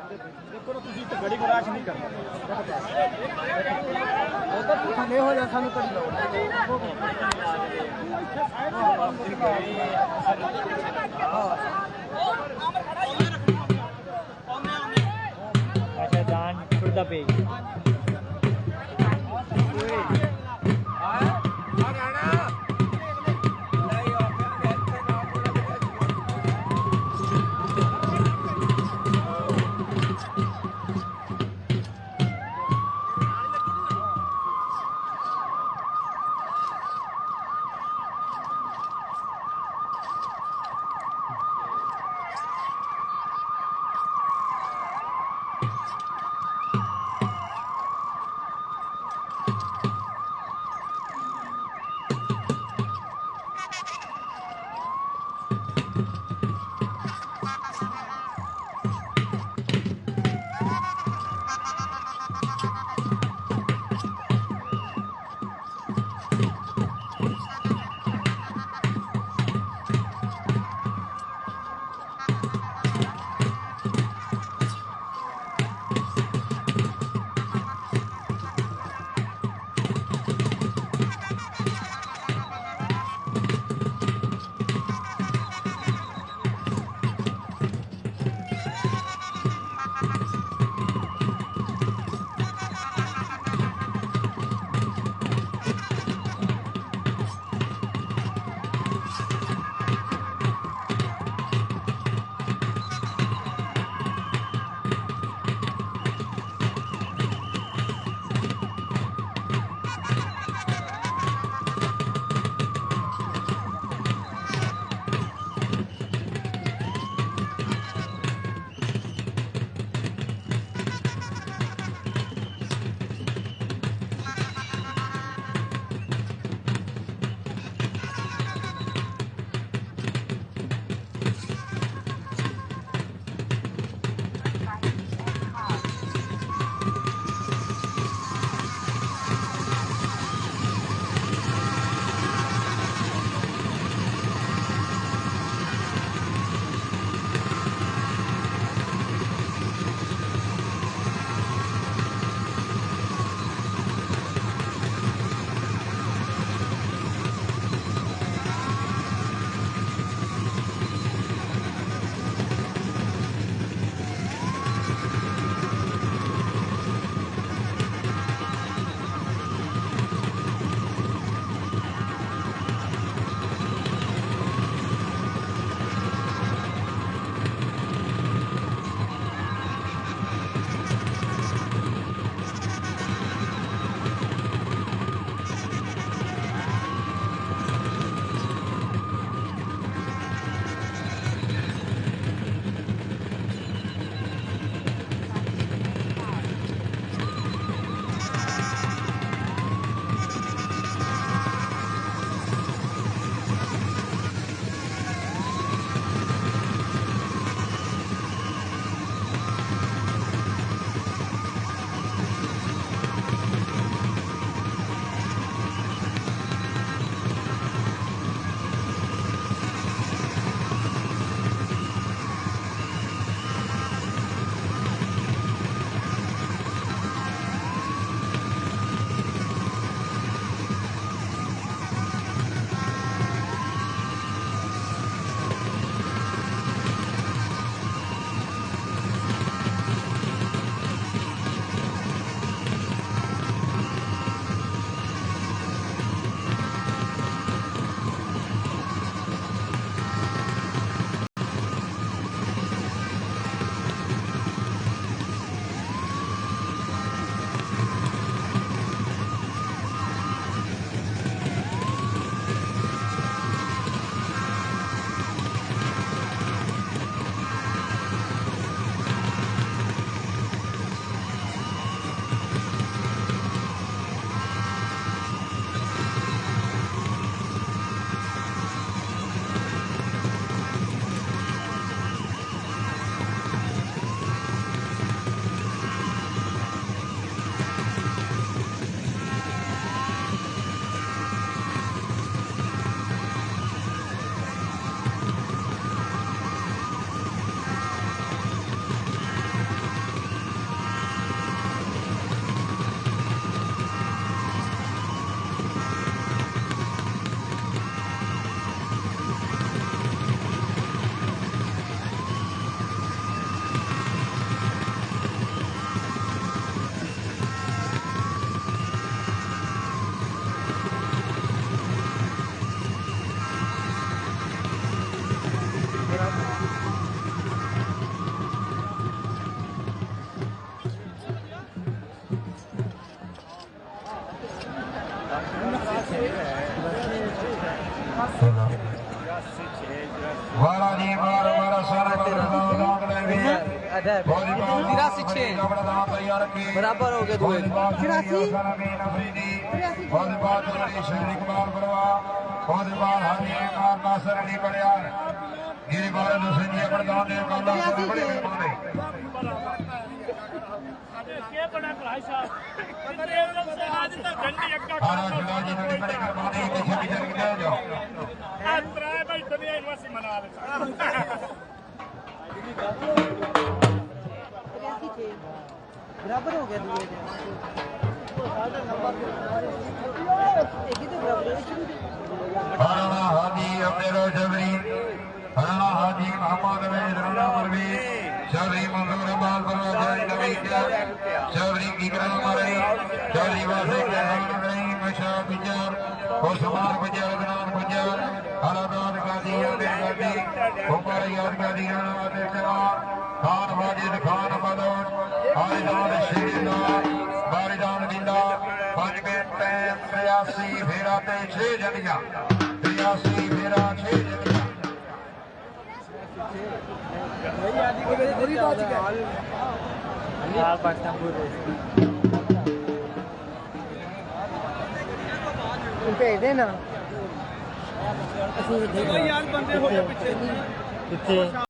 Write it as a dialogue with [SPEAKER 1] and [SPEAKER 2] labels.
[SPEAKER 1] देखो ना तुसी तो गड़ी गुराश नहीं करते उधर थले हो जा सानू कड़ी लाओ अच्छा जान छुड़दा पे
[SPEAKER 2] बराबर हो गया दुए बराबर हो गया दुए
[SPEAKER 3] हराना हाजी अपने रो जबरी हराना हाजी मोहम्मद में राणा मरवी चौधरी मंसूर अब्बास परवाजारी नबी के चौधरी की करम मरई चौधरी वासे के हाल नहीं मशा बिजार और समार बिजार बनान बिजार हरादान गाजी अबे गाजी उमर याद गाजी राणा वादे जवान खान वाजिद खान बदौन आरिदान शेरिदा बारिदान जिंदा 5 मिनट 83 फेरा ते 6 जनिया 83 फेरा 6 जनिया
[SPEAKER 2] भेज देना
[SPEAKER 1] ਯਾਰ ਬੰਦੇ ਹੋ ਗਏ ਪਿੱਛੇ